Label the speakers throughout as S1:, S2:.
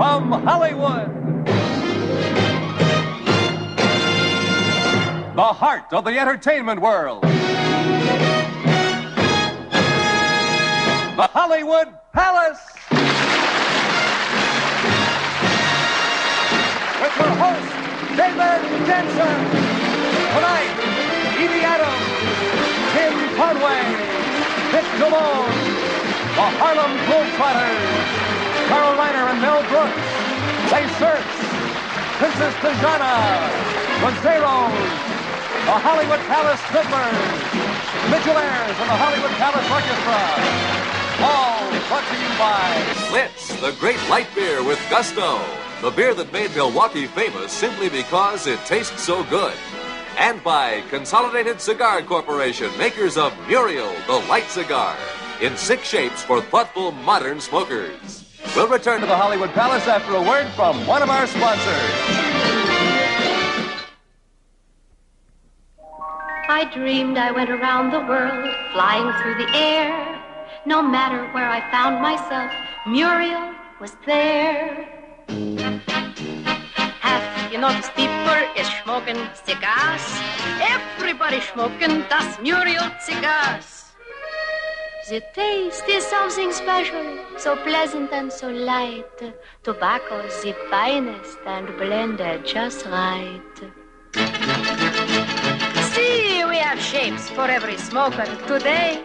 S1: from Hollywood. The heart of the entertainment world. The Hollywood Palace. With your host, David Jensen. Tonight, Edie Adams, Tim Conway, Dick Dumont, the Harlem Globetrotters, Carl Reiner and Mel Brooks, Les Surfs, Princess Tajana, Roseros, the Hollywood Palace Fiddlers, Midgelaires, and the Hollywood Palace Orchestra. All brought to you by
S2: Litz, the great light beer with gusto. The beer that made Milwaukee famous simply because it tastes so good. And by Consolidated Cigar Corporation, makers of Muriel, the light cigar, in 6 shapes for thoughtful, modern smokers. We'll return to the Hollywood Palace after a word from one of our sponsors.
S3: I dreamed I went around the world, flying through the air. No matter where I found myself, Muriel was there. Have you noticed people is smoking cigars? Everybody smoking das Muriel cigars. The taste is something special, so pleasant and so light. Tobacco's the finest and blended just right. See, we have shapes for every smoker today.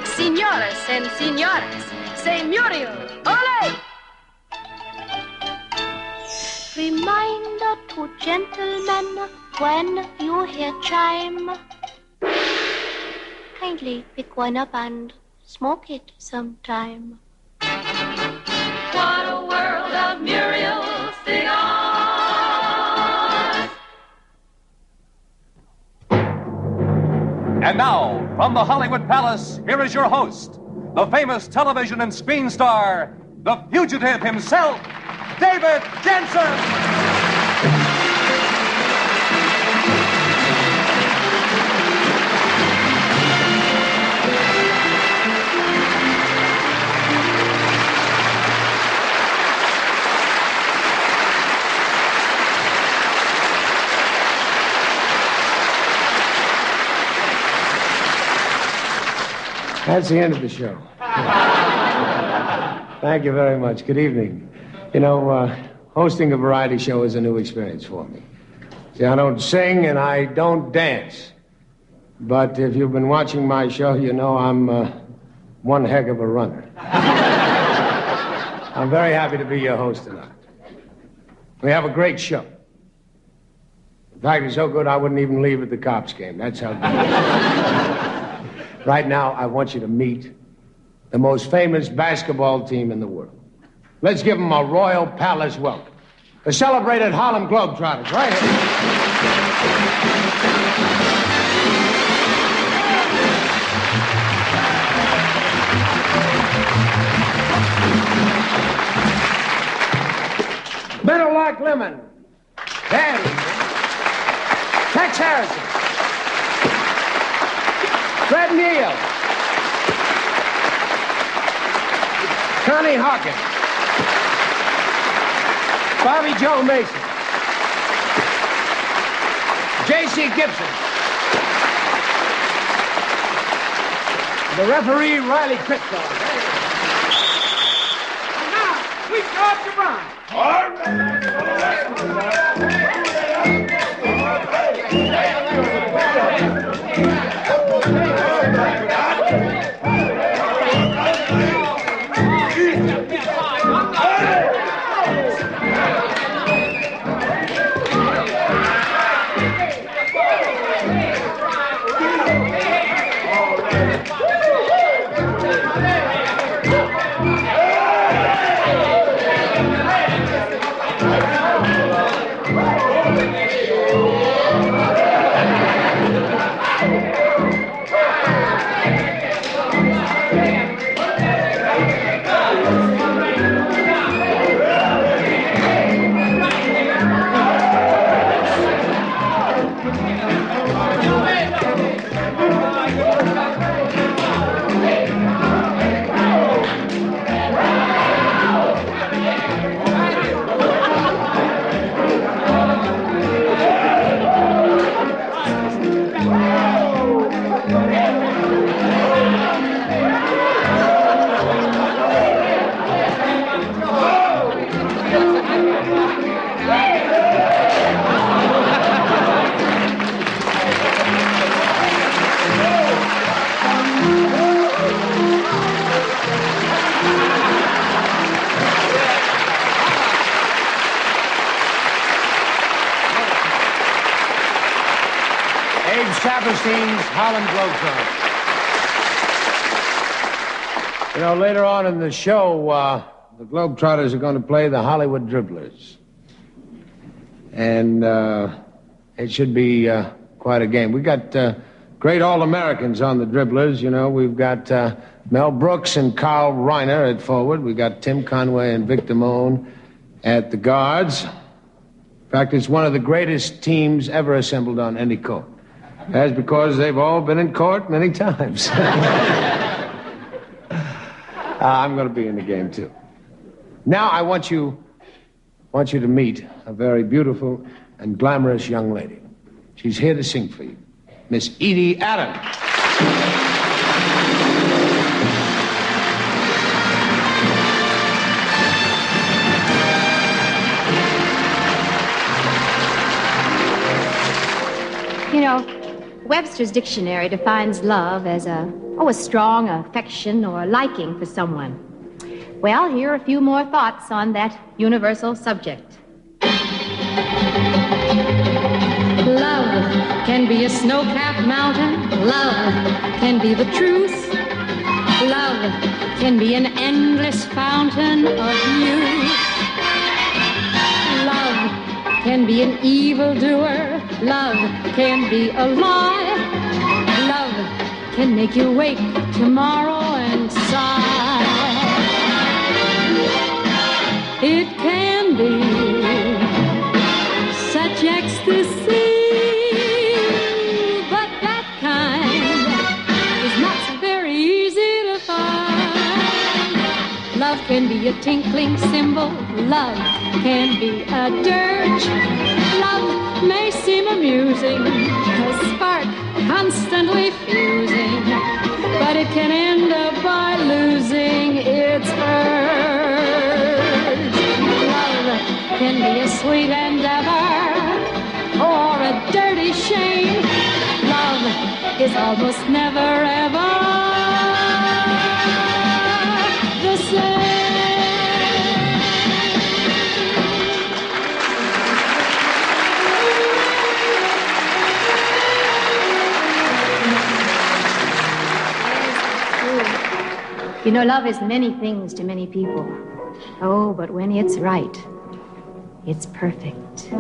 S3: Signoras and signoras, say Muriel, ole! Reminder to gentlemen when you hear chime. Kindly pick one up and smoke it sometime. What a world of Muriel cigars!
S1: And now, from the Hollywood Palace, here is your host, the famous television and screen star, the fugitive himself, David Jensen.
S4: That's the end of the show. Thank you very much. Good evening. You know, hosting a variety show is a new experience for me. See, I don't sing and I don't dance. But if you've been watching my show, you know I'm one heck of a runner. I'm very happy to be your host tonight. We have a great show. In fact, it's so good I wouldn't even leave at the Cops game. That's how good. Right now, I want you to meet the most famous basketball team in the world. Let's give them a Royal Palace welcome. The celebrated Harlem Globetrotters, right here. Meadowlark Lemon. There he is. Tex Harrison. Fred Neal. Connie Hawkins. Bobby Joe Mason. J.C. Gibson. The referee, Riley Critchlow. And now, we start the run. All Saperstein's Harlem Globetrotters. You know, later on in the show, the Globetrotters are going to play the Hollywood Dribblers. And it should be quite a game. We got great All-Americans on the Dribblers. You know, we've got Mel Brooks and Carl Reiner at forward. We got Tim Conway and Vic Damone at the guards. In fact, it's one of the greatest teams ever assembled on any court. That's because they've all been in court many times. I'm going to be in the game, too. Now I want you to meet a very beautiful and glamorous young lady. She's here to sing for you, Miss Edie Adams.
S3: You know, Webster's dictionary defines love as a strong affection or liking for someone. Well, here are a few more thoughts on that universal subject. Love can be a snow-capped mountain. Love can be the truth. Love can be an endless fountain of youth. Love can be an evildoer. Love can be a lie. Love can make you wake tomorrow and sigh. It can be such ecstasy, but that kind is not so very easy to find. Love can be a tinkling cymbal. Love can be a dirge. Love may seem amusing, a spark constantly fusing, but it can end up by losing its urge. Love can be a sweet endeavor or a dirty shame. Love is almost never ever the same. You know, love is many things to many people. Oh, but when it's right, it's perfect.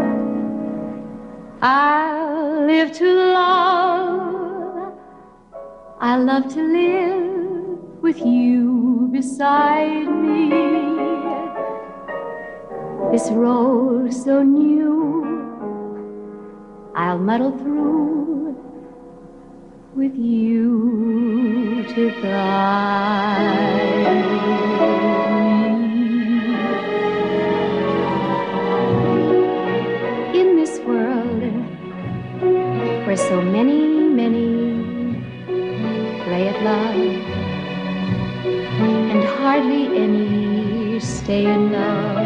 S3: I live to love. I love to live with you beside me. This road so new, I'll muddle through with you to guide me. In this world where so many play at love and hardly any stay in love,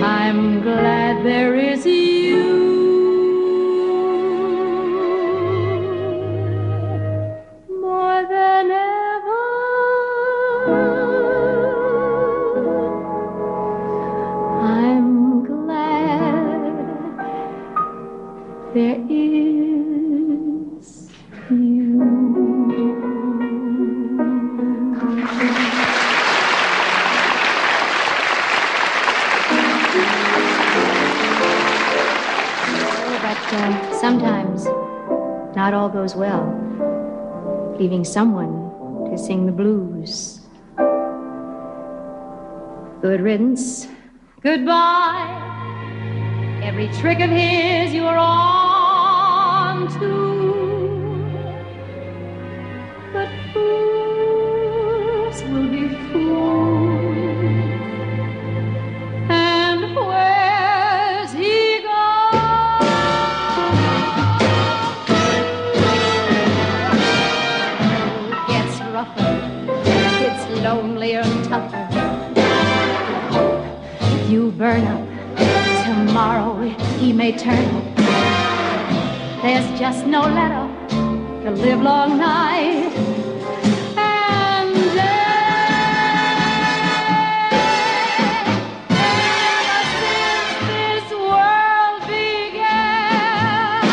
S3: I'm glad there is you. There is you. But sometimes not all goes well, leaving someone to sing the blues. Good riddance, goodbye. Every trick of his you are on to. But fools will be fools. And where's he gone? It gets rougher. It's lonelier and tougher. If you burn up, tomorrow he may turn up. There's just no letter the livelong night. And ever since this world began,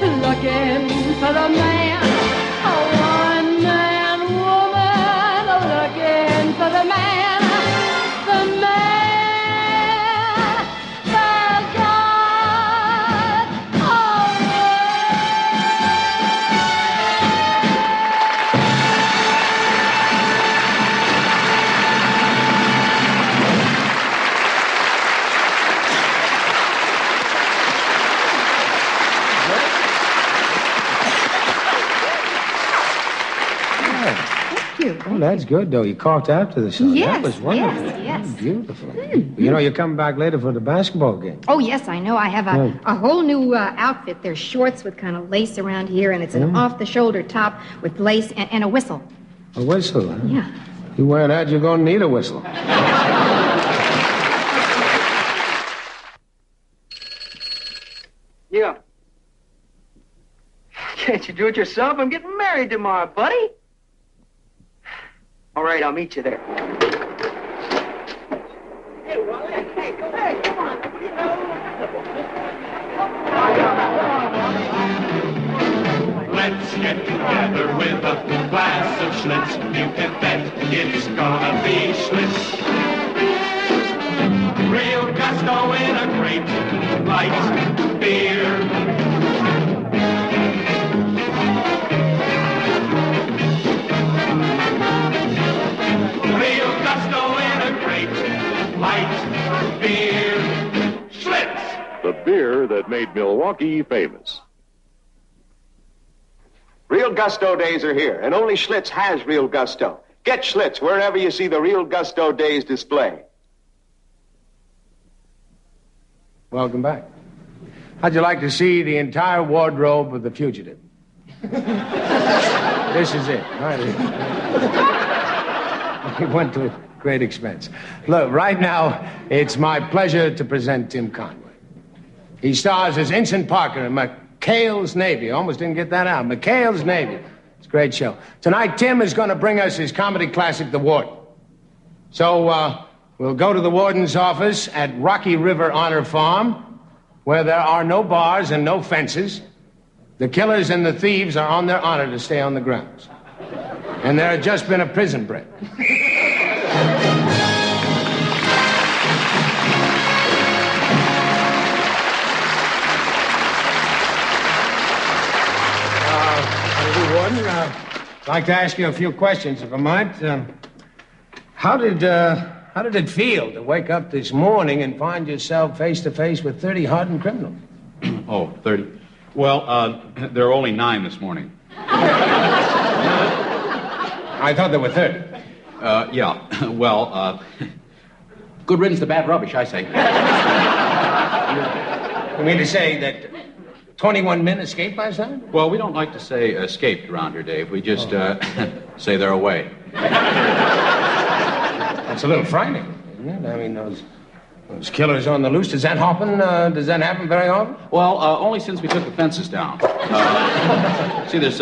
S3: looking for the man, a one-man woman, looking for the man, the man that got
S4: Oh, that's good, though. You coughed after the show.
S5: Yes,
S4: That was wonderful.
S5: yes.
S4: Beautiful. You know, you're coming back later for the basketball game.
S5: Oh, yes, I know. I have a whole new outfit. There's shorts with kind of lace around here, and it's an off-the-shoulder top with lace and a whistle.
S4: A whistle, huh?
S5: Yeah.
S4: You wear that, you're going to need a whistle.
S6: Yeah. Can't you do it yourself? I'm getting married tomorrow, buddy. All right, I'll meet you there. Hey, Wally. Hey, come on.
S7: Let's get together with a glass of Schlitz. You can bet it's gonna be Schlitz. Real gusto in a great light beer. Real gusto in a great light beer. Schlitz.
S8: The beer that made Milwaukee famous.
S9: Real Gusto days are here, and only Schlitz has Real Gusto. Get Schlitz wherever you see the Real Gusto days display.
S4: Welcome back. How'd you like to see the entire wardrobe of the fugitive? This is it. Right here. He went to great expense. Look, right now, it's my pleasure to present Tim Conway. He stars as Ensign Parker in McHale's Navy. Almost didn't get that out. McHale's Navy. It's a great show. Tonight, Tim is going to bring us his comedy classic, The Warden. So, we'll go to the warden's office at Rocky River Honor Farm, where there are no bars and no fences. The killers and the thieves are on their honor to stay on the grounds. And there had just been a prison break. Warden, I'd like to ask you a few questions, if I might. How did it feel to wake up this morning and find yourself face to face with 30 hardened criminals?
S10: Oh, 30. Well, there are only 9 this morning.
S4: I thought there were 30.
S10: Yeah. Well, good riddance to bad rubbish, I say.
S4: You mean to say that 21 men escaped last night?
S10: Well, we don't like to say escaped around here, Dave. We just say they're away.
S4: That's a little frightening, isn't it? I mean, those killers on the loose. Does that happen? Does that happen very often?
S10: Well, only since we took the fences down. See, there's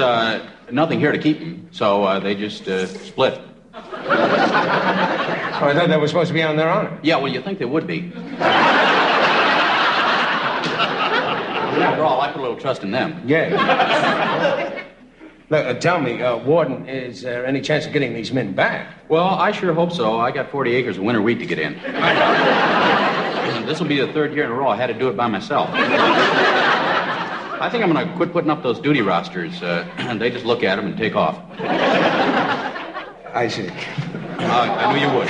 S10: nothing here to keep them, so they just split.
S4: Oh, I thought they were supposed to be on their honor.
S10: Yeah, well, you think they would be. After all, I put a little trust in them.
S4: Yeah. Look, tell me, Warden, is there any chance of getting these men back?
S10: Well, I sure hope so. I got 40 acres of winter wheat to get in. This will be the 3rd year in a row I had to do it by myself. I think I'm going to quit putting up those duty rosters. And they just look at them and take off.
S4: I see.
S10: I knew you
S4: would.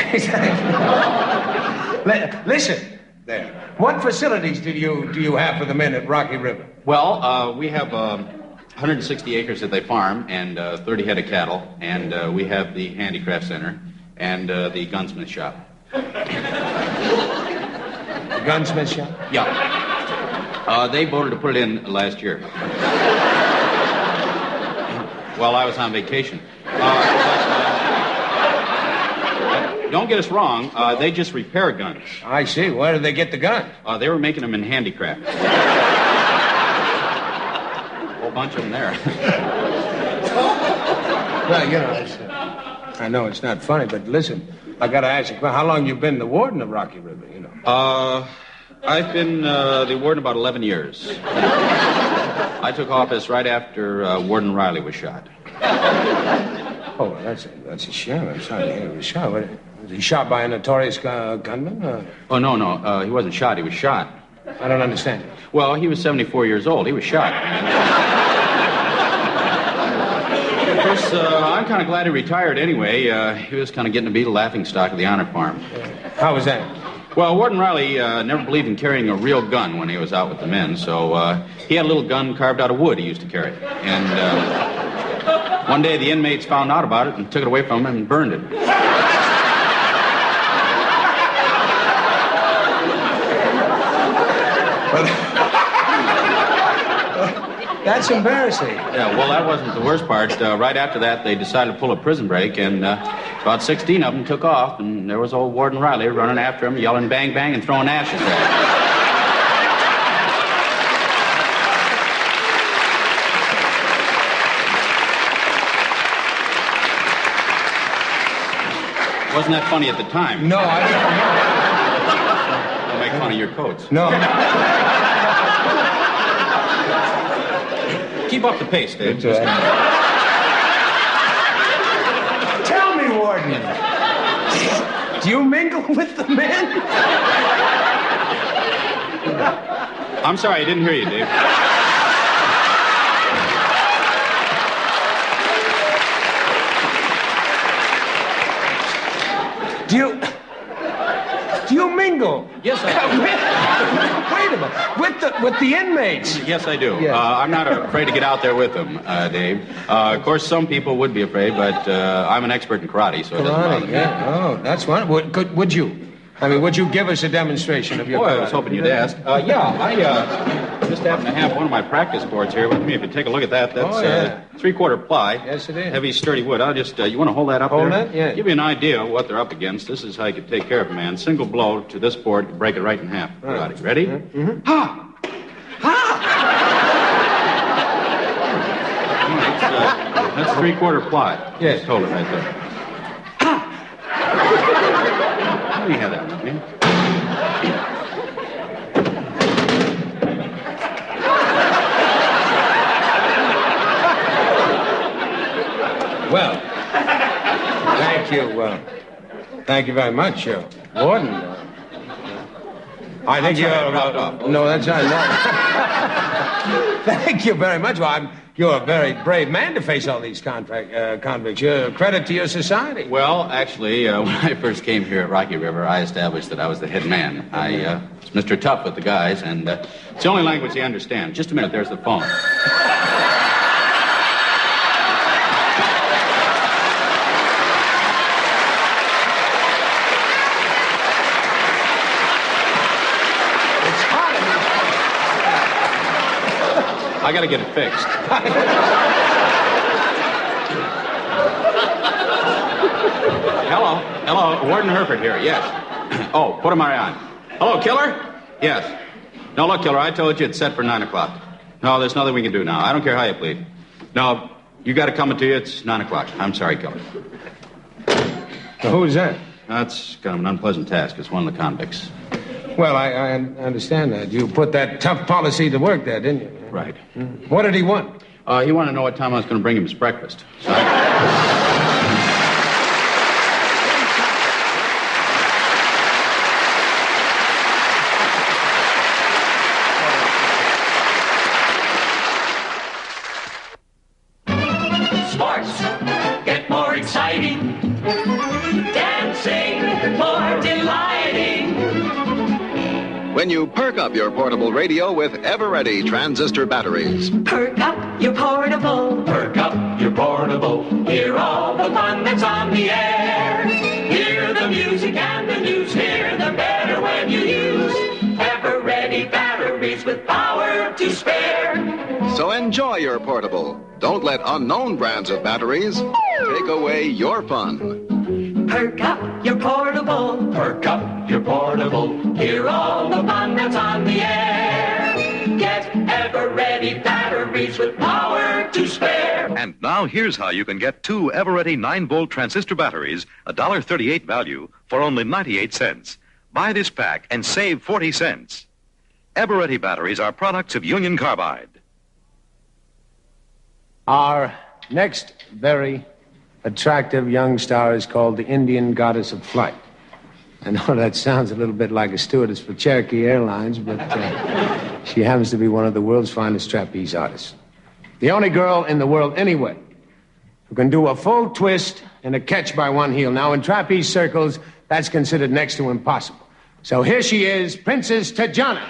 S4: Listen, there. What facilities do you have for the men at Rocky River?
S10: Well, we have 160 acres that they farm and 30 head of cattle, and we have the handicraft center and the gunsmith shop.
S4: The gunsmith shop?
S10: Yeah. They voted to put it in last year. While I was on vacation. Don't get us wrong. They just repair guns.
S4: I see. Where did they get the guns?
S10: They were making them in handicraft. A whole bunch of them there.
S4: Well, you know, I know it's not funny, but listen, I got to ask you, how long you been the warden of Rocky River, you know?
S10: I've been the warden about 11 years. I took office right after Warden Riley was shot.
S4: Oh, that's a shame. I'm sorry to hear he was shot. Was he shot by a notorious gunman?
S10: Oh, no. He wasn't shot. He was shot.
S4: I don't understand.
S10: Well, he was 74 years old. He was shot. Of course, I'm kind of glad he retired anyway. He was kind of getting to be the laughingstock of the honor farm.
S4: How was that?
S10: Well, Warden Riley never believed in carrying a real gun when he was out with the men, so he had a little gun carved out of wood he used to carry. And one day the inmates found out about it and took it away from him and burned it.
S4: That's embarrassing.
S10: Yeah, well, that wasn't the worst part. Right after that, they decided to pull a prison break, and about 16 of them took off, and there was old Warden Riley running after them, yelling bang, bang, and throwing ashes at him. Wasn't that funny at the time?
S4: No, I
S10: Don't make fun of your coats.
S4: No.
S10: Keep up the pace, Dave.
S4: Tell me, Warden, do you mingle with the men?
S10: I'm sorry, I didn't hear you, Dave.
S4: Do you mingle?
S10: Yes, I do.
S4: Wait a minute. With the inmates?
S10: Yes, I do.
S4: Yes.
S10: I'm not afraid to get out there with them, Dave. Of course, some people would be afraid, but I'm an expert in karate, so it doesn't bother me.
S4: Yeah. Oh, that's one. Would you? I mean, would you give us a demonstration of your karate?
S10: I was hoping you'd ask. I just happen to have one of my practice boards here with me. If you take a look at that, that's 3/4 ply.
S4: Yes, it is.
S10: Heavy, sturdy wood. I'll just, you want to hold that up
S4: Hold
S10: there?
S4: that? Yeah.
S10: Give you an idea of what they're up against. This is how you could take care of a man. Single blow to this board could break it right in half. Karate. Ready?
S4: Mm-hmm.
S10: Ha! That's 3/4 ply.
S4: Yes.
S10: Just hold it right there. Ha! Let me have that with me.
S4: Well, thank you. Thank you very much, Warden. I think you're... no, that's not... No. Thank you very much. Well, you're a very brave man to face all these convicts. You're a credit to your society.
S10: Well, actually, when I first came here at Rocky River, I established that I was the head man. I was Mr. Tough with the guys, and it's the only language they understand. Just a minute, there's the phone. I gotta get it fixed. Hello, Warden Herford here, yes. Oh, put him right on. Hello, Killer? Yes. No, look, Killer, I told you it's set for 9 o'clock. No, there's nothing we can do now. I don't care how you plead. No, you got it coming to you, it's 9 o'clock. I'm sorry, Killer.
S4: So who's that?
S10: That's kind of an unpleasant task. It's one of the convicts.
S4: Well, I understand that. You put that tough policy to work there, didn't you?
S10: Right.
S4: What did he want?
S10: He wanted to know what time I was going to bring him his breakfast. So
S7: Sports get more exciting. Dancing more delighting.
S2: When you perk up your portable radio with Ever-Ready transistor batteries.
S7: Perk up your portable. Perk up your portable. Hear all the fun that's on the air. Hear the music and the news. Hear them better when you use Ever-Ready batteries with power to spare.
S2: So enjoy your portable. Don't let unknown brands of batteries take away your fun.
S7: Perk up your portable. Perk up your portable. Hear all the fun that's on the air. Get Ever-Ready batteries with power to spare.
S11: And now here's how you can get 2 Ever-Ready 9-volt transistor batteries, $1.38 value, for only 98 cents. Buy this pack and save 40 cents. Ever-ready batteries are products of Union Carbide.
S4: Our next very attractive young star is called the Indian Goddess of Flight. I know that sounds a little bit like a stewardess for Cherokee Airlines, but she happens to be one of the world's finest trapeze artists. The only girl in the world, anyway, who can do a full twist and a catch by one heel. Now, in trapeze circles, that's considered next to impossible. So here she is, Princess Tajana.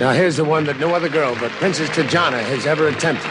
S4: Now, here's the one that no other girl but Princess Tajana has ever attempted.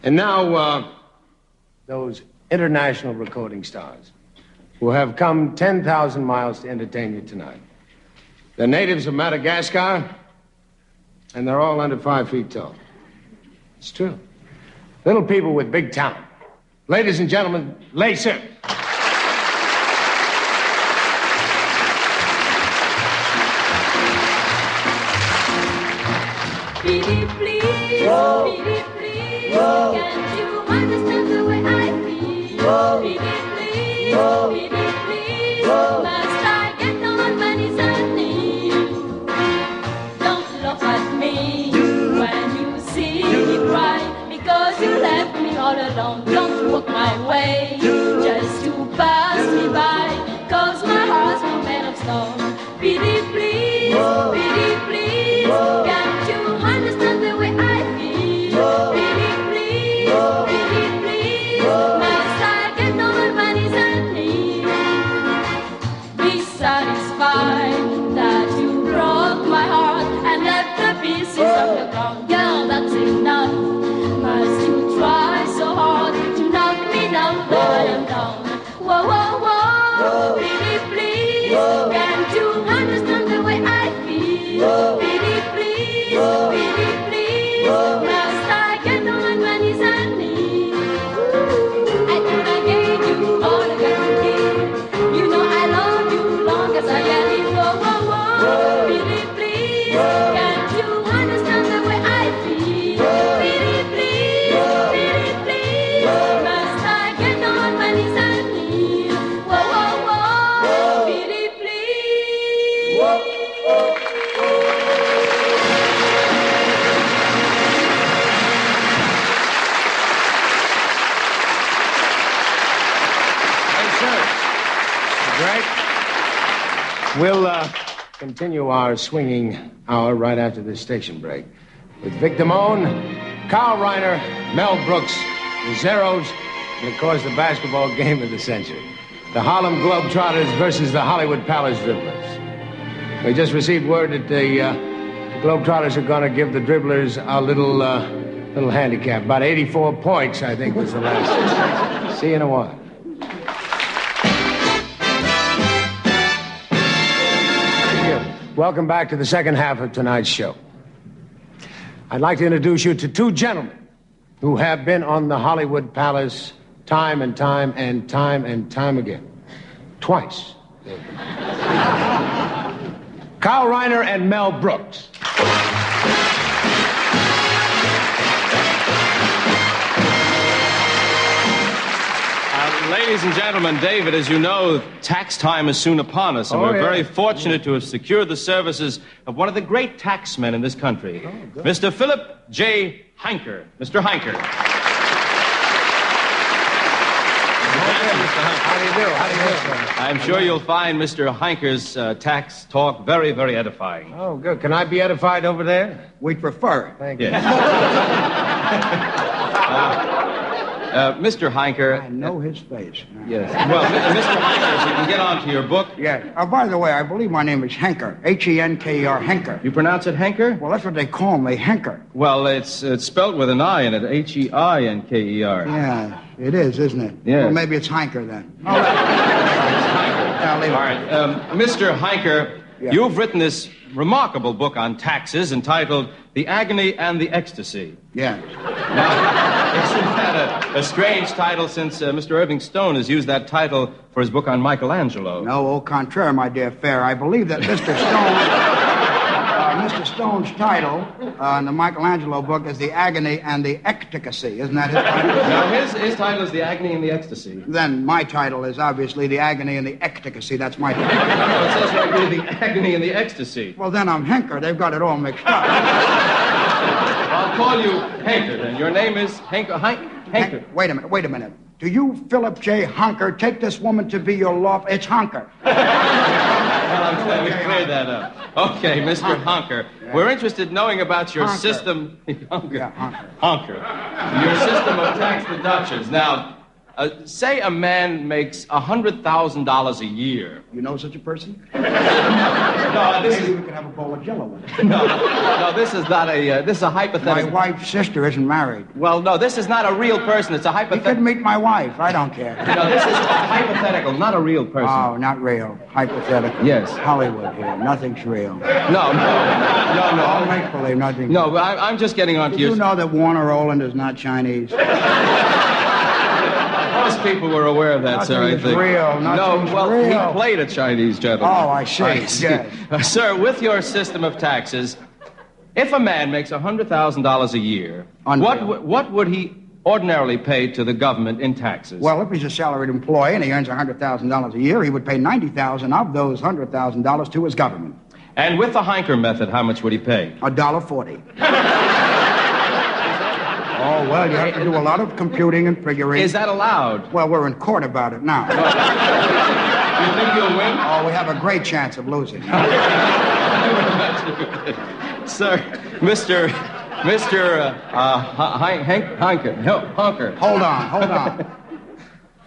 S4: And now, those international recording stars who have come 10,000 miles to entertain you tonight. They're natives of Madagascar, and they're all under 5 feet tall. It's true. Little people with big talent. Ladies and gentlemen, Lacer.
S12: Petey, please,
S13: Whoa.
S12: Petey, please,
S13: Whoa.
S12: can't you understand the way I feel?
S13: Whoa.
S12: Petey, please,
S13: Whoa.
S12: Petey, please,
S13: Whoa.
S12: must I get down on my knees and kneel? Don't look at me when you see me cry, because you left me all alone. Don't look my way, just to pass me by, cause my heart's not made of stone. Petey, please,
S13: Whoa.
S12: Petey, please,
S13: Whoa.
S12: can't you understand the way I feel?
S13: Whoa.
S12: Petey, please,
S13: Whoa.
S12: Petey, please,
S13: Whoa.
S12: must I get down on my knees and kneel? Be satisfied that you broke my heart and left the pieces on the ground. Girl, that's enough. Must you try so hard to knock me down, though I am down? Whoa, whoa, whoa, Petey, please,
S13: Whoa.
S12: can't you understand the way I feel?
S13: Whoa.
S12: Petey, please,
S13: Whoa.
S12: Petey, please,
S13: Whoa.
S12: must I get down on my knees and knees? I thought I gave you all the girl could give. You know I love you long as I can live. Whoa, whoa, whoa, Petey, please,
S13: Whoa.
S12: can't you understand the way I feel?
S13: Whoa.
S12: Petey, please,
S13: Whoa.
S12: Petey, please,
S13: Whoa.
S12: must I get down on my knees and kneel? Whoa, whoa, whoa,
S13: Whoa.
S12: Petey, please.
S4: Great. We'll continue our swinging hour right after this station break with Vic Damone, Carl Reiner, Mel Brooks, the Zeros, and, of course, the basketball game of the century. The Harlem Globetrotters versus the Hollywood Palace Dribblers. We just received word that the Globetrotters are going to give the Dribblers a little handicap. About 84 points, I think, was the last. See you in a while. Welcome back to the second half of tonight's show. I'd like to introduce you to two gentlemen who have been on the Hollywood Palace time and time and time and time again. Twice. Carl Reiner and Mel Brooks.
S14: Ladies and gentlemen, David, as you know, tax time is soon upon us, and we're very fortunate to have secured the services of one of the great taxmen in this country, Mr. Philip J. Hanker. Mr. Hanker.
S4: How do you do? How do you do?
S14: I'm sure you'll find Mr. Hanker's tax talk very, very edifying.
S4: Oh, good. Can I be edified over there?
S15: We'd prefer.
S4: Thank you.
S14: Yes. Mr. Hanker.
S15: I know his face.
S14: Yes. Well, Mr. Hanker, if you can get on to your book.
S15: Yes. By the way, I believe my name is Henker. Henker. Henker.
S14: You pronounce it Henker?
S15: Well, that's what they call me, Henker.
S14: Well, it's spelled with an I in it, Heinker.
S15: Yeah, it is, isn't it?
S14: Yes.
S15: Well, maybe it's Hanker then.
S14: All right. Mr. Hanker, you've written this remarkable book on taxes entitled The Agony and the Ecstasy.
S15: Yes.
S14: Now, isn't that a strange title since Mr. Irving Stone has used that title for his book on Michelangelo?
S15: No, au contraire, my dear Fair. I believe that Mr. Stone's title in the Michelangelo book is The Agony and the Ecstasy. Isn't that his title?
S14: No, his title is The Agony and the Ecstasy.
S15: Then my title is obviously The Agony and the Ecstasy. That's my title.
S14: No, it says right here, The Agony and the Ecstasy.
S15: Well, then I'm Henker. They've got it all mixed up.
S14: I'll call you Hanker, then. Your name is Hanker. Hanker.
S15: Wait a minute. Do you, Philip J. Honker, take this woman to be your law... It's Honker.
S14: Well, I'm glad we cleared that up. Okay, Mr. Honker. Yeah. We're interested in knowing about your system... Honker.
S15: Yeah, Honker.
S14: Honker. Your system of tax deductions. Now, say a man makes $100,000 a year.
S15: You know such a person?
S14: No, this
S15: Maybe
S14: is...
S15: we could have a bowl of Jell-O with it.
S14: No, this is not a... this is a hypothetical...
S15: My wife's sister isn't married.
S14: Well, no, this is not a real person. It's a
S15: You
S14: hypothetical...
S15: could meet my wife. I don't care.
S14: No, this is a hypothetical, not a real person.
S15: Oh, not real. Hypothetical.
S14: Yes.
S15: Hollywood here. Nothing's real.
S14: No.
S15: All make-believe. Nothing.
S14: No, but I'm just getting on to
S15: Did
S14: your...
S15: you know that Warner Roland is not Chinese?
S14: Most people were aware of that, sir, I
S15: Nothing's
S14: think.
S15: real. Nothing's
S14: well,
S15: real.
S14: he played a Chinese gentleman.
S15: Oh, I see. Yes.
S14: Sir, with your system of taxes, if a man makes $100,000 a year, what would he ordinarily pay to the government in taxes?
S15: Well, if he's a salaried employee and he earns $100,000 a year, he would pay $90,000 of those $100,000 to his government.
S14: And with the Hanker method, how much would he pay?
S15: $1.40. Oh, well, you have to do a lot of computing and figuring.
S14: Is that allowed?
S15: Well, we're in court about it now.
S14: You think you'll win?
S15: Oh, we have a great chance of losing.
S14: Sir, Mr. Hanker.
S15: Hold on.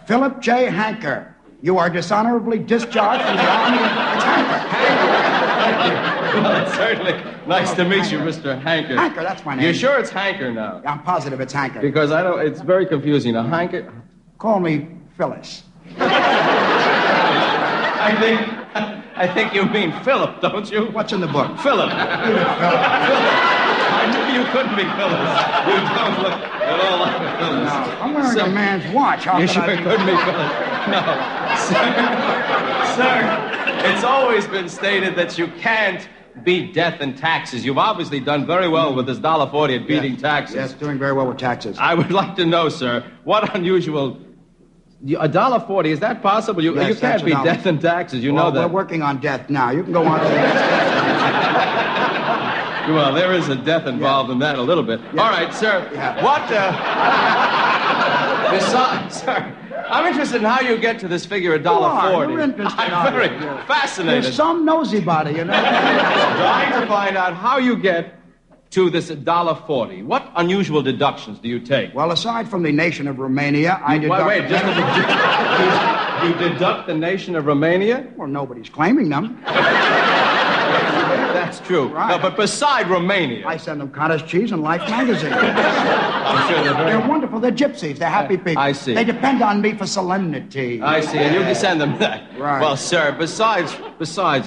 S15: Philip J. Hanker, you are dishonorably discharged from the Army. It's Hanker.
S14: Well, it's certainly nice to meet you, Mr. Hanker.
S15: Hanker, that's my name.
S14: You sure it's Hanker now?
S15: I'm positive it's Hanker.
S14: Because I don't. It's very confusing. A Hanker.
S15: Call me Phyllis.
S14: I think you mean Philip, don't you?
S15: What's in the book?
S14: Philip. Philip. I knew you couldn't be Phyllis. You don't look at all like a Phyllis.
S15: No, I'm wearing a man's watch. How
S14: You
S15: could
S14: sure
S15: I be...
S14: couldn't be Phyllis. No. Sir, it's always been stated that you can't beat death and taxes. You've obviously done very well with this $1.40 at beating taxes.
S15: Yes, doing very well with taxes.
S14: I would like to know, sir, what unusual... $1.40, is that possible? You
S15: Yes,
S14: can't beat
S15: $1.
S14: death and taxes. You know that.
S15: We're working on death now. You can go on to the next step.
S14: Well, there is a death involved in that a little bit. All right, sir.
S15: Yeah.
S14: What, besides, sir, I'm interested in how you get to this figure $1.40.
S15: You're interested,
S14: I'm very
S15: You're
S14: fascinated.
S15: some nosy body, you know.
S14: Trying to find out how you get to this $1.40. What unusual deductions do you take?
S15: Well, aside from the nation of Romania, I deduct...
S14: Wait, you deduct the nation of Romania?
S15: Well, nobody's claiming them.
S14: That's true.
S15: Right.
S14: No, but beside Romania...
S15: I send them cottage cheese and Life magazine.
S14: I'm sure
S15: They're wonderful. They're gypsies. They're happy people.
S14: I see.
S15: They depend on me for solemnity.
S14: I see, and you can send them that.
S15: Right.
S14: Well, sir, besides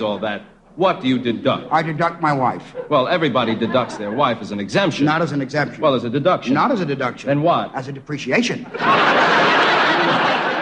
S14: all that, what do you deduct?
S15: I deduct my wife.
S14: Well, everybody deducts their wife as an exemption.
S15: Not as an exemption.
S14: Well, as a deduction.
S15: Not as a deduction.
S14: Then what?
S15: As a depreciation.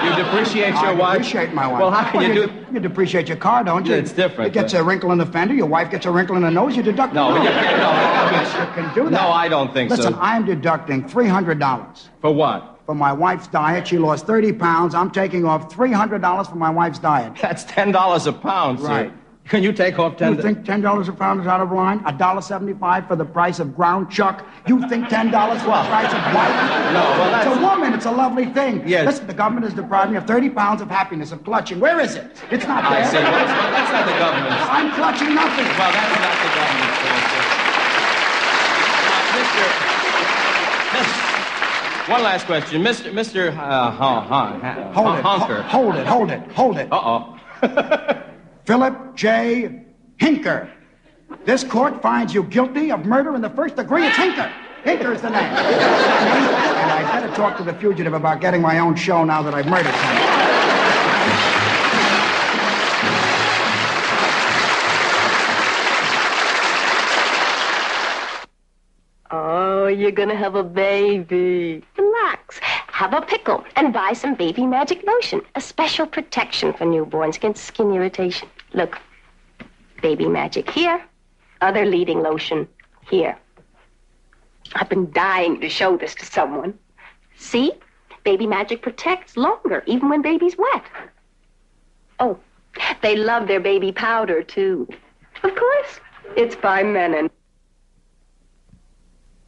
S14: You depreciate your wife?
S15: I depreciate my wife.
S14: Well, how can you do...
S15: You depreciate your car, don't you?
S14: It's different.
S15: It gets a wrinkle in the fender. Your wife gets a wrinkle in the nose. You deduct
S14: No,
S15: the
S14: you
S15: nose.
S14: can't.
S15: Yes, you can do that.
S14: No, I don't think so.
S15: Listen, I'm deducting $300.
S14: For what?
S15: For my wife's diet. She lost 30 pounds. I'm taking off $300 for my wife's diet.
S14: That's $10 a pound, sir.
S15: Right.
S14: Can you take off $10?
S15: You think $10 a pound is out of line? $1.75 for the price of ground chuck? You think $10 for the price of white?
S14: No, well, that's...
S15: It's a woman. It's a lovely thing.
S14: Yes.
S15: Listen, the government has deprived me of 30 pounds of happiness, of clutching. Where is it? It's not there.
S14: I see. Well, that's not the government's.
S15: I'm clutching nothing.
S14: Well, that's not the government's fault, sir. One last question. Mr. Honker.
S15: Hold it.
S14: Uh-oh.
S15: Philip J. Hinker. This court finds you guilty of murder in the first degree. It's Hinker. Hinker is the name. And I'd better talk to the fugitive about getting my own show now that I've murdered someone.
S13: Oh, you're gonna have a baby. Relax. Have a pickle and buy some Baby Magic lotion. A special protection for newborns against skin irritation. Look, Baby Magic here, other leading lotion here. I've been dying to show this to someone. See? Baby Magic protects longer, even when baby's wet. Oh, they love their baby powder, too. Of course, it's by Menon.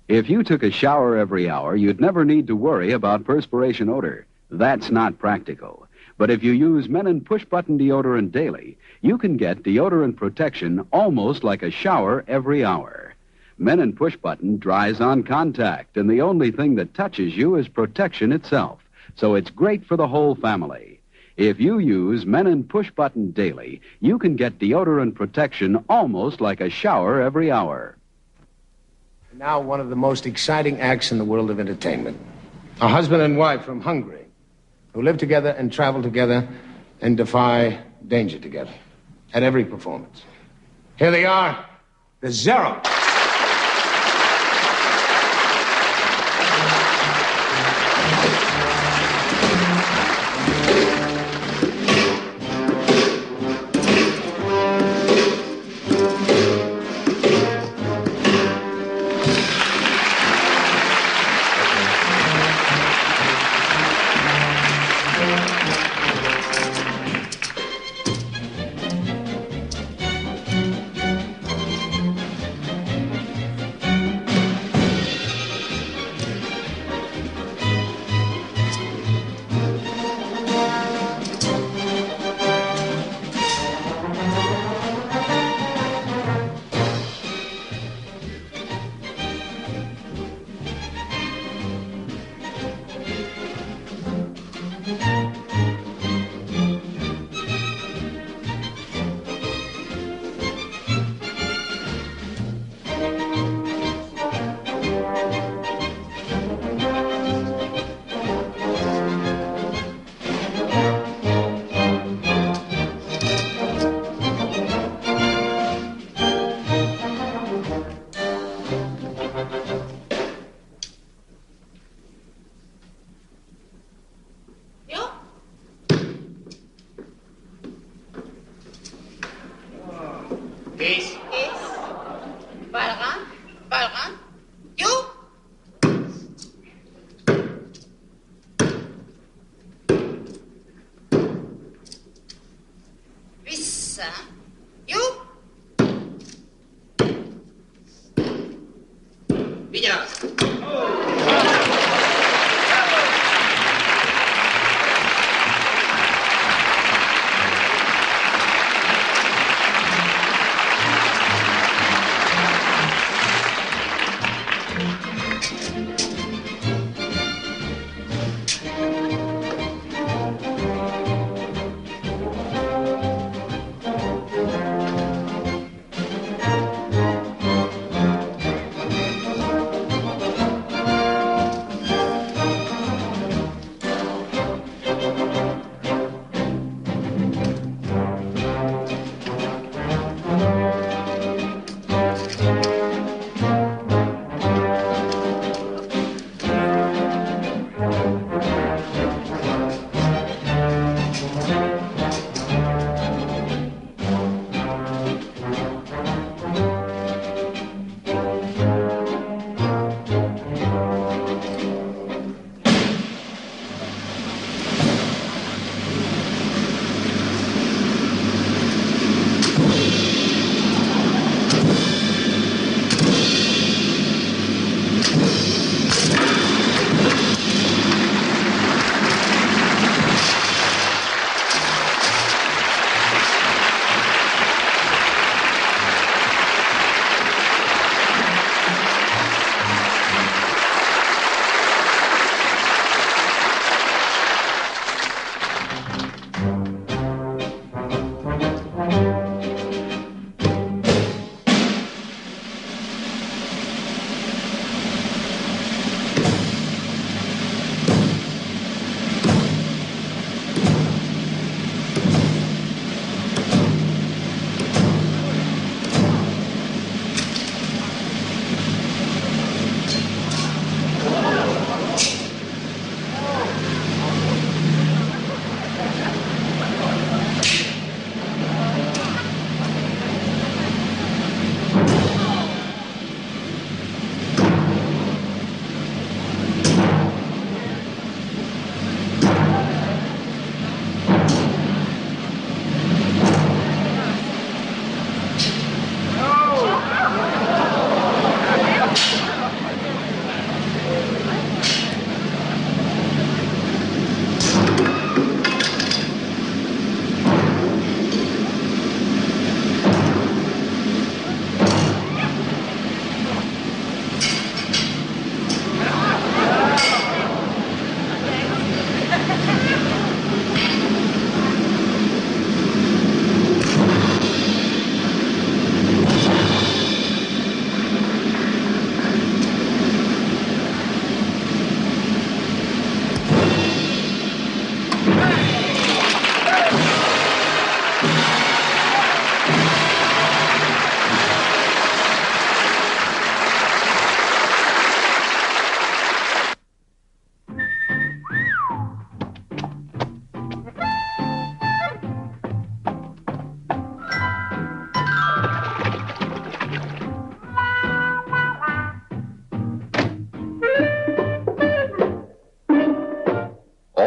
S16: If you took a shower every hour, you'd never need to worry about perspiration odor. That's not practical. But if you use Menon push-button deodorant daily, you can get deodorant protection almost like a shower every hour. Menon push-button dries on contact, and the only thing that touches you is protection itself. so it's great for the whole family. If you use Menon Push Button daily, you can get deodorant protection almost like a shower every hour.
S4: Now, one of the most exciting acts in the world of entertainment. A husband and wife from Hungary who live together and travel together and defy danger together at every performance. Here they are, the Zero.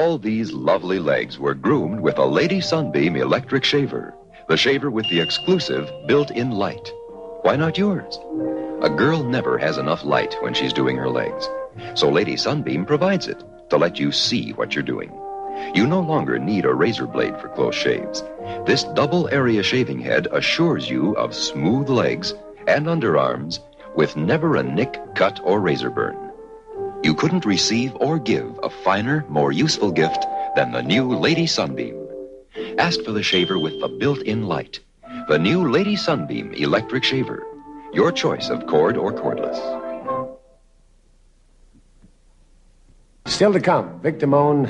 S17: All these lovely legs were groomed with a Lady Sunbeam electric shaver. The shaver with the exclusive built-in light. Why not yours? A girl never has enough light when she's doing her legs. So Lady Sunbeam provides it to let you see what you're doing. You no longer need a razor blade for close shaves. This double area shaving head assures you of smooth legs and underarms with never a nick, cut, or razor burn. You couldn't receive or give a finer, more useful gift than the new Lady Sunbeam. Ask for the shaver with the built-in light. The new Lady Sunbeam electric shaver. Your choice of cord or cordless.
S4: Still to come, Vic Damone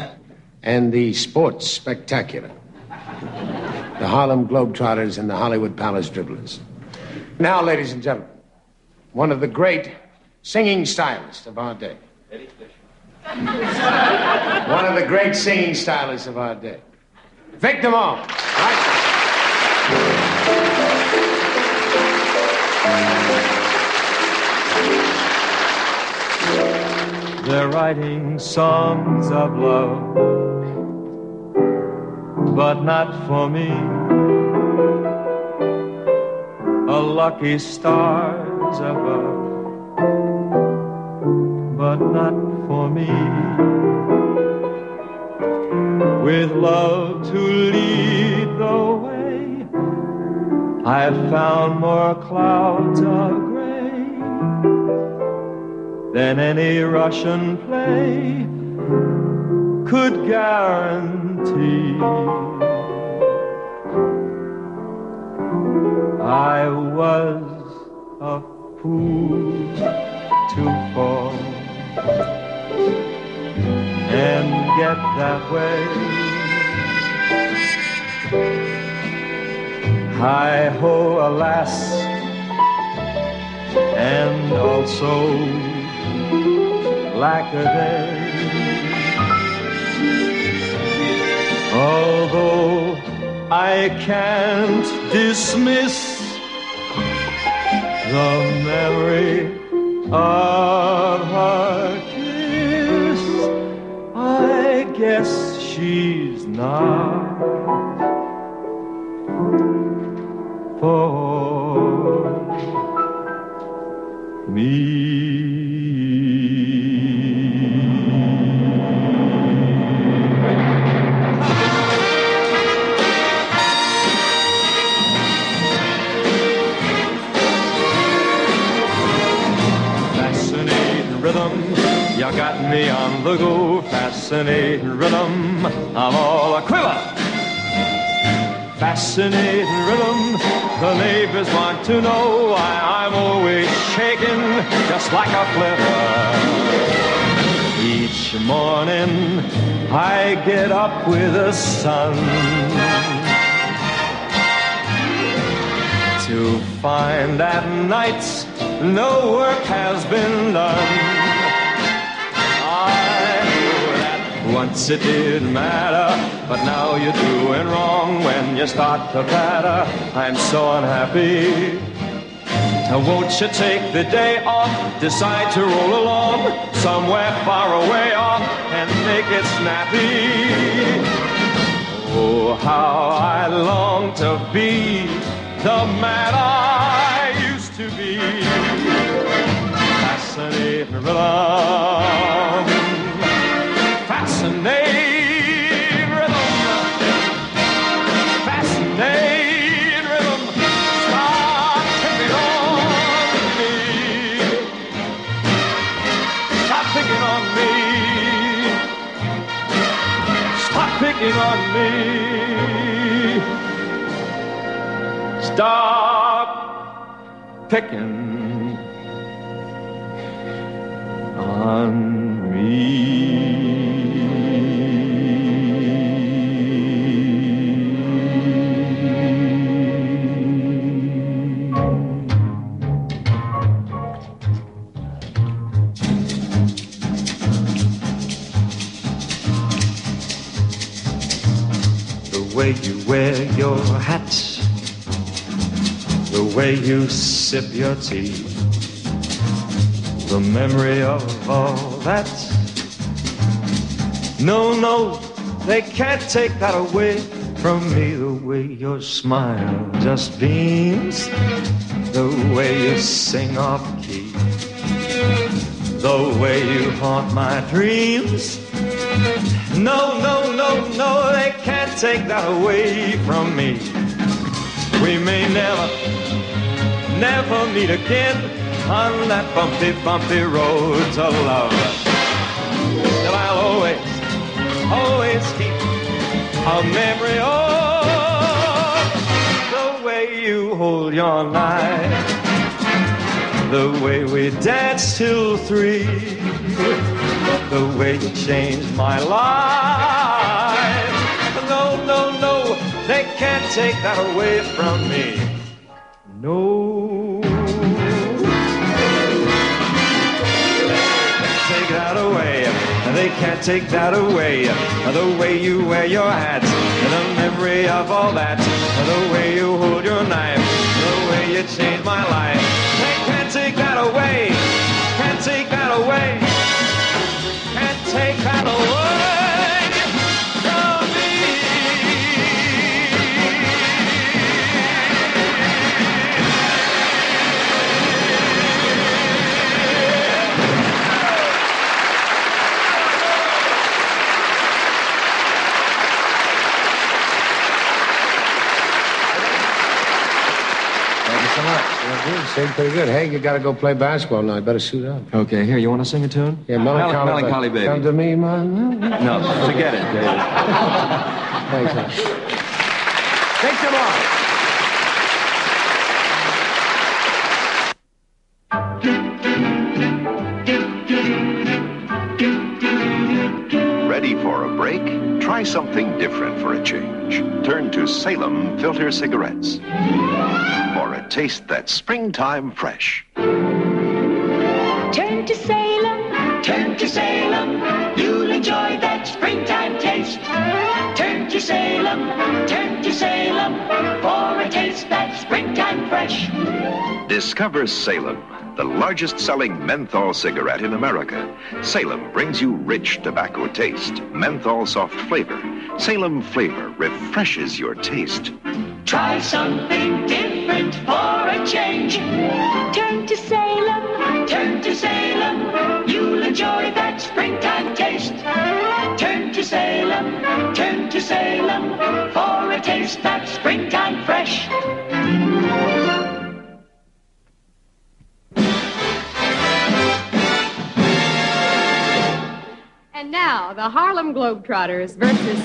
S4: and the Sports Spectacular. The Harlem Globetrotters and the Hollywood Palace Dribblers. Now, ladies and gentlemen, one of the great singing stylists of our day. One of the great singing stylists of our day. Vic Damone.
S18: They're writing songs of love, but not for me. A lucky stars above, but not for me. With love to lead the way, I've found more clouds of gray than any Russian play could guarantee. I was a fool to fall and get that way. Hi-ho, alas, and also lack-a-day. Although I can't dismiss the memory of her kiss, I guess she's not for me. You got me on the go, fascinating rhythm, I'm all a quiver. Fascinating rhythm, the neighbors want to know why I'm always shaking just like a flivver. Each morning I get up with the sun to find that nights no work has been done. Once it didn't matter, but now you're doing wrong when you start to batter. I'm so unhappy. Won't you take the day off, decide to roll along somewhere far away off and make it snappy? Oh, how I long to be the man I used to be. Fascinating rhythm. Fascinating rhythm, fascinating rhythm, stop picking on me, stop picking on me, stop picking on me, stop picking on me. The way you wear your hat, the way you sip your tea, the memory of all that. No, they can't take that away from me. The way your smile just beams, the way you sing off key, the way you haunt my dreams. No, no, no, no, they can't take that away from me. We may never meet again on that bumpy, bumpy road to love. Still I'll always keep a memory of the way you hold your knife, the way we danced till 3, the way you changed my life. No, no, no, they can't take that away from me. No, take that away. They can't take that away. The way you wear your hat, the memory of all that, the way you hold your knife, the way you changed my life. They can't take that away. Can't take that away. Can't take that away from me.
S4: Sing pretty good. Hey, you gotta go play basketball now. You better suit up.
S18: Okay, here, you want to sing a tune?
S4: Yeah,
S18: Melancholy Baby.
S4: Come to me, man.
S18: No, forget it, David.
S4: Thanks, man.
S1: Take them off.
S17: Ready for a break? Try something different for a change. Turn to Salem Filter Cigarettes. For a taste that's springtime fresh.
S12: Turn to Salem, turn to Salem. You'll enjoy that springtime taste. Turn to Salem, for a taste that's springtime fresh.
S17: Discover Salem, the largest selling menthol cigarette in America. Salem brings you rich tobacco taste, menthol soft flavor. Salem flavor refreshes your taste.
S12: Try something different for a change. Turn to Salem, you'll enjoy that springtime taste. Turn to Salem, for a taste that's springtime fresh.
S5: And now, the Harlem Globetrotters versus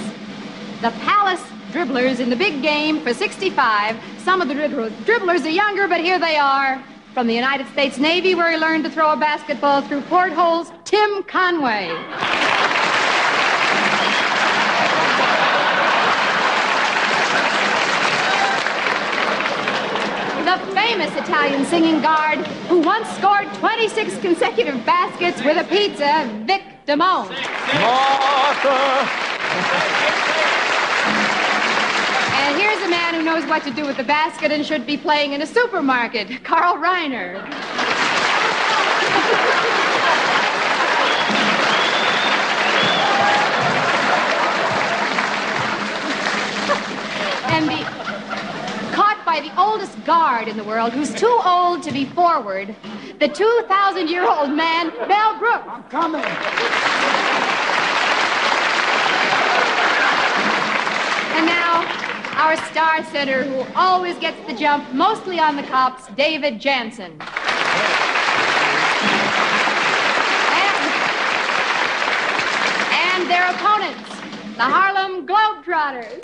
S5: the Palace Dribblers in the big game for 65. Some of the dribblers are younger, but here they are. From the United States Navy, where he learned to throw a basketball through portholes, Tim Conway. The famous Italian singing guard who once scored 26 consecutive baskets with a pizza, Vic Damone.
S18: Martha!
S5: And here's a man who knows what to do with the basket and should be playing in a supermarket, Carl Reiner. And caught by the oldest guard in the world, who's too old to be forward, the 2,000-year-old man, Mel Brooks.
S15: I'm coming.
S5: And now, our star center, who always gets the jump, mostly on the cops, David Jansen. And their opponents, the Harlem Globetrotters.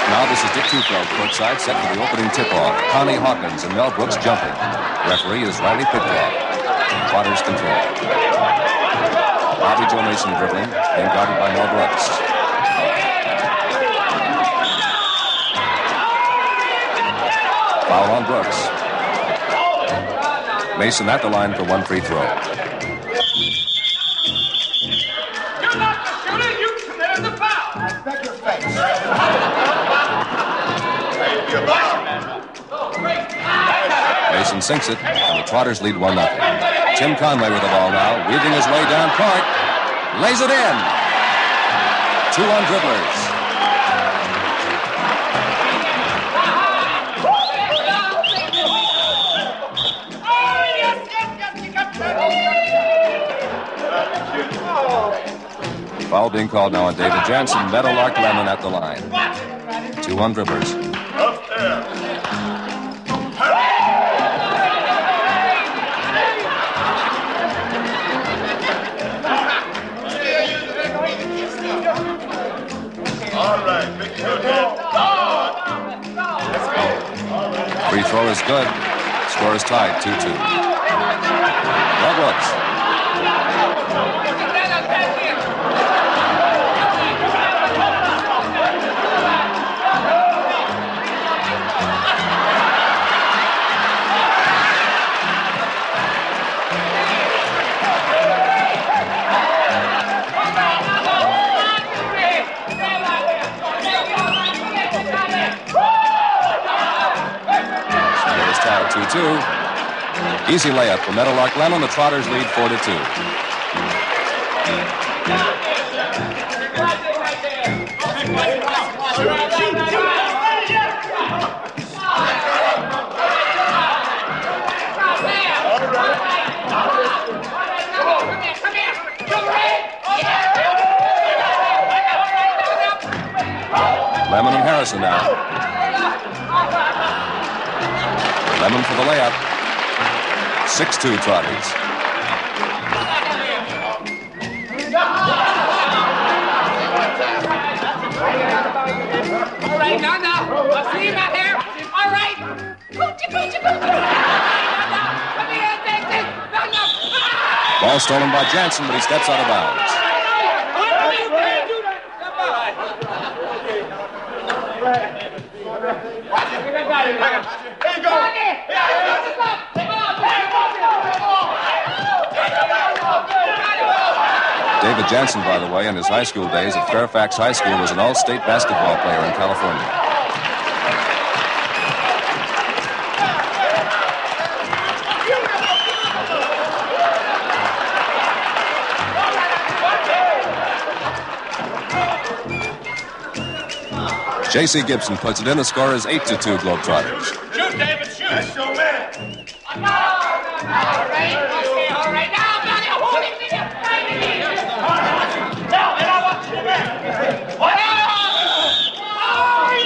S2: Now this is Dick Tufeld, courtside, set for the opening tip-off. Connie Hawkins and Mel Brooks jumping. Referee is Riley Pitcock. Trotters control. Bobby Joe Mason dribbling, being guarded by Mel Brooks. Foul on Brooks. Mason at the line for one free throw.
S6: You're not the shooter, you committed the foul.
S15: I beg your face.
S2: Mason sinks it, and the Trotters lead 1-0. Tim Conway with the ball now, weaving his way down court. Lays it in. 2 on dribblers. Foul being called now on David Jansen. Meadowlark Lemon at the line. 2 on dribblers. Free throw is good. Score is tied, 2-2. Douglas. Tied 2-2. Easy layup for Meadowlark Lemon. The Trotters lead 4-2. Lemon and Harrison now. Lemon for the layup. 6-2 Trotters.
S6: All right, now. I'll see you out here. All right. Coochie. Come here, take.
S2: Ball stolen by Jansen, but he steps out of bounds. David Jansen, by the way, in his high school days at Fairfax High School, was an all-state basketball player in California. J.C. Gibson puts it in. The score is 8-2 Globetrotters.
S6: Shoot, David, shoot. That's your man. All right. Now, buddy, hold him there.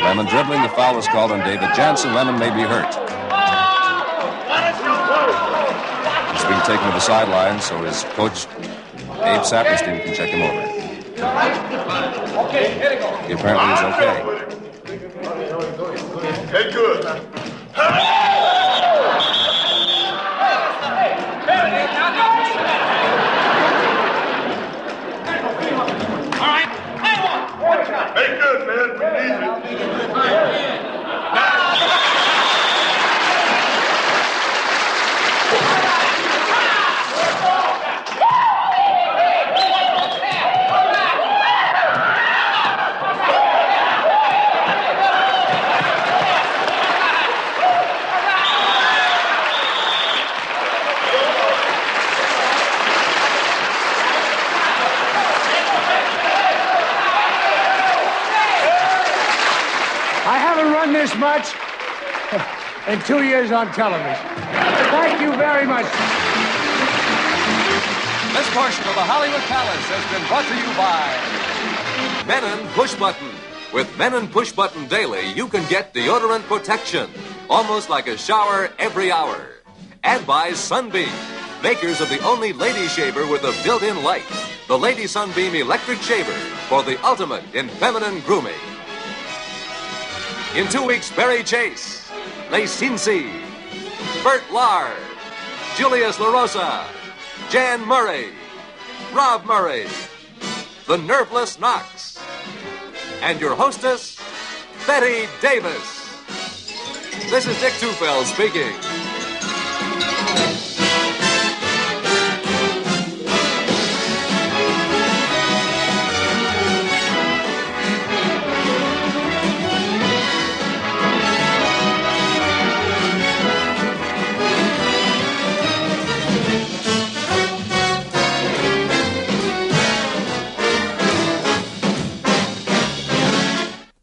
S2: Lemon dribbling. The foul is called on David Jansen. Lemon may be hurt. He's being taken to the sidelines so his coach, Abe Saperstein, can check him over. He apparently is okay.
S6: Hey, good. All right. Hey, good, man. We need it.
S4: This much in 2 years on television. Thank you very much.
S2: This portion of the Hollywood Palace has been brought to you by Menon Push Button. With Menon Push Button Daily, you can get deodorant protection, almost like a shower every hour. And by Sunbeam, makers of the only lady shaver with a built-in light, the Lady Sunbeam Electric Shaver for the ultimate in feminine grooming. In 2 weeks, Barry Chase, Les Cincy, Bert Lahr, Julius LaRosa, Jan Murray, Rob Murray, the Nerveless Knox, and your hostess, Betty Davis. This is Dick Tufeld speaking.